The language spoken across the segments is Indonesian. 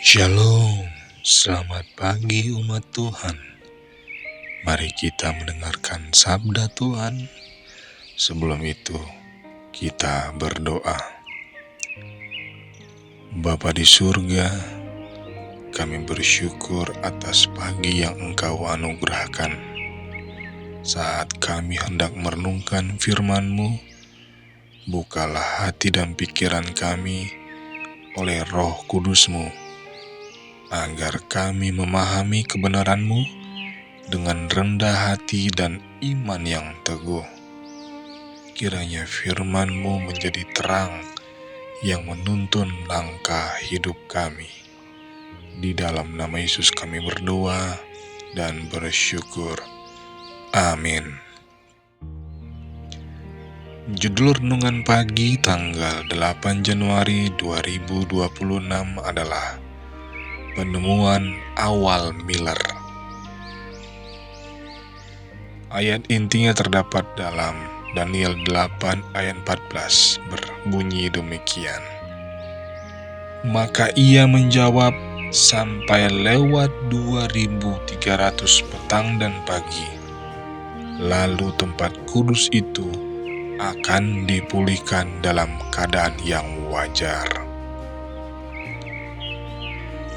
Shalom, selamat pagi umat Tuhan. Mari kita mendengarkan sabda Tuhan. Sebelum itu, kita berdoa. Bapa di surga, kami bersyukur atas pagi yang Engkau anugerahkan. Saat kami hendak merenungkan firman-Mu, bukalah hati dan pikiran kami oleh Roh Kudus-Mu, agar kami memahami kebenaran-Mu dengan rendah hati dan iman yang teguh. Kiranya firman-Mu menjadi terang yang menuntun langkah hidup kami. Di dalam nama Yesus kami berdoa dan bersyukur. Amin. Judul renungan pagi tanggal 8 Januari 2026 adalah Penemuan Awal Miller. Ayat intinya terdapat dalam Daniel 8 ayat 14, berbunyi demikian. Maka ia menjawab, sampai lewat 2300 petang dan pagi, lalu tempat kudus itu akan dipulihkan dalam keadaan yang wajar.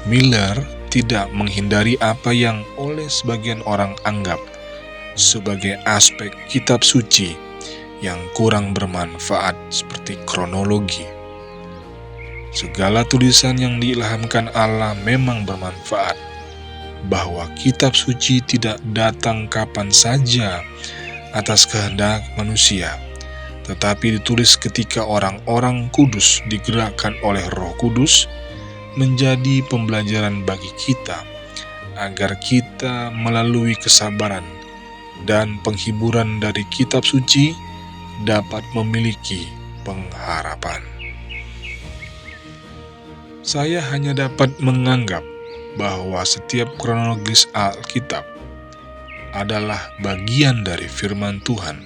Miller tidak menghindari apa yang oleh sebagian orang anggap sebagai aspek kitab suci yang kurang bermanfaat seperti kronologi. Segala tulisan yang diilhamkan Allah memang bermanfaat, bahwa kitab suci tidak datang kapan saja atas kehendak manusia, tetapi ditulis ketika orang-orang kudus digerakkan oleh Roh Kudus, menjadi pembelajaran bagi kita, agar kita melalui kesabaran dan penghiburan dari kitab suci dapat memiliki pengharapan. Saya hanya dapat menganggap bahwa setiap kronologis Alkitab adalah bagian dari firman Tuhan,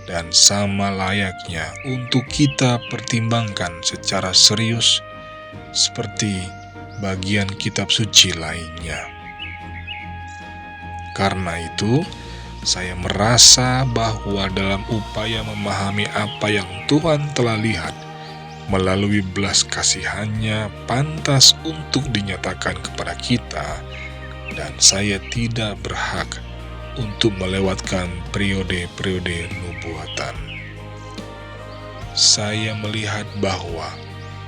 dan sama layaknya untuk kita pertimbangkan secara serius seperti bagian kitab suci lainnya. Karena itu, saya merasa bahwa dalam upaya memahami apa yang Tuhan telah lihat melalui belas kasihan-Nya pantas untuk dinyatakan kepada kita, dan saya tidak berhak untuk melewatkan periode-periode nubuatan. Saya melihat bahwa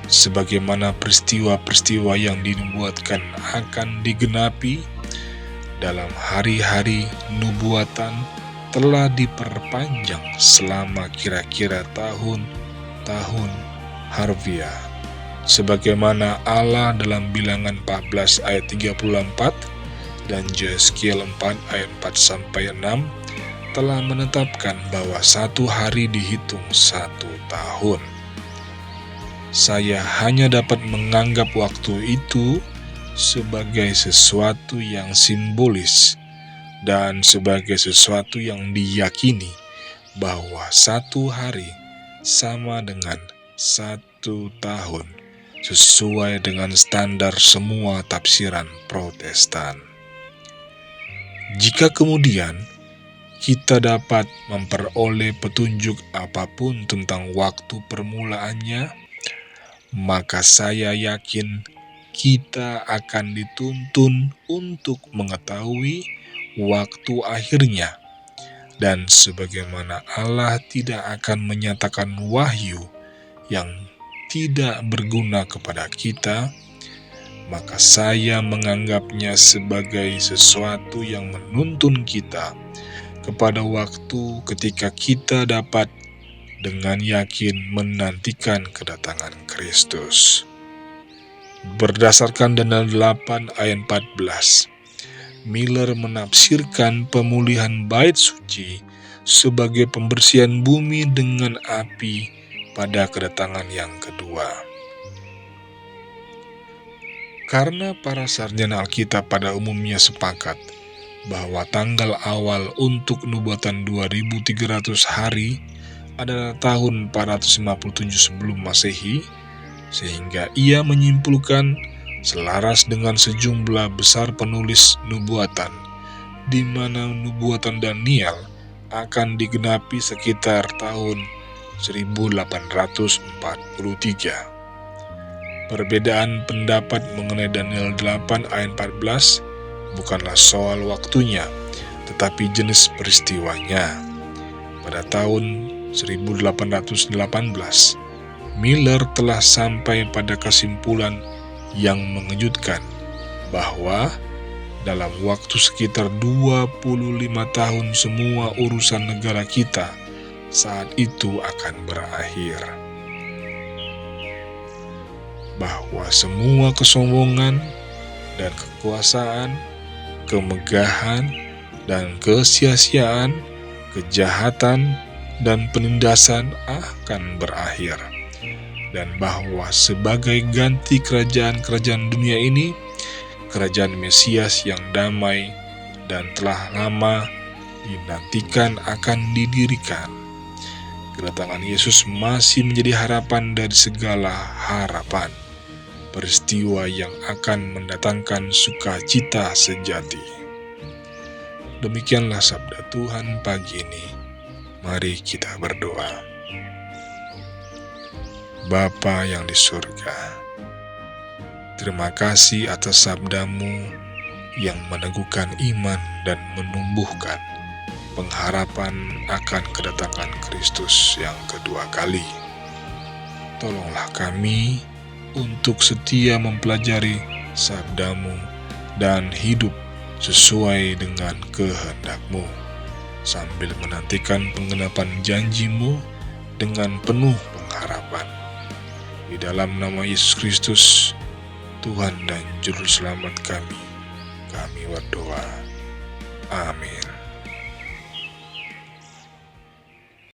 sebagaimana peristiwa-peristiwa yang dinubuatkan akan digenapi dalam hari-hari nubuatan telah diperpanjang selama kira-kira tahun-tahun harfiah, sebagaimana Allah dalam Bilangan 14 ayat 34 dan Yeskiel 4 ayat 4-6 telah menetapkan bahwa satu hari dihitung satu tahun. Saya hanya dapat menganggap waktu itu sebagai sesuatu yang simbolis dan sebagai sesuatu yang diyakini bahwa satu hari sama dengan satu tahun, sesuai dengan standar semua tafsiran Protestan. Jika kemudian kita dapat memperoleh petunjuk apapun tentang waktu permulaannya, maka saya yakin kita akan dituntun untuk mengetahui waktu akhirnya. Dan sebagaimana Allah tidak akan menyatakan wahyu yang tidak berguna kepada kita, maka saya menganggapnya sebagai sesuatu yang menuntun kita kepada waktu ketika kita dapat dengan yakin menantikan kedatangan Kristus. Berdasarkan Daniel 8 ayat 14, Miller menafsirkan pemulihan bait suci sebagai pembersihan bumi dengan api pada kedatangan yang kedua. Karena para sarjana Alkitab pada umumnya sepakat bahwa tanggal awal untuk nubuatan 2300 hari adalah tahun 457 sebelum Masehi, sehingga ia menyimpulkan selaras dengan sejumlah besar penulis nubuatan, di mana nubuatan Daniel akan digenapi sekitar tahun 1843. Perbedaan pendapat mengenai Daniel 8 ayat 14 bukanlah soal waktunya, tetapi jenis peristiwanya. Pada tahun 1818, Miller telah sampai pada kesimpulan yang mengejutkan bahwa dalam waktu sekitar 25 tahun semua urusan negara kita saat itu akan berakhir. Bahwa semua kesombongan dan kekuasaan, kemegahan dan kesia-siaan, kejahatan dan penindasan akan berakhir, dan bahwa sebagai ganti kerajaan-kerajaan dunia ini, kerajaan Mesias yang damai dan telah lama dinantikan akan didirikan. Kedatangan Yesus masih menjadi harapan dari segala harapan, peristiwa yang akan mendatangkan sukacita sejati. Demikianlah sabda Tuhan pagi ini. Mari kita berdoa. Bapa yang di surga, terima kasih atas sabdamu yang meneguhkan iman dan menumbuhkan pengharapan akan kedatangan Kristus yang kedua kali. Tolonglah kami untuk setia mempelajari sabdamu dan hidup sesuai dengan kehendak-Mu, sambil menantikan penggenapan janji-Mu dengan penuh pengharapan. Di dalam nama Yesus Kristus, Tuhan dan Juru Selamat kami berdoa. Amin.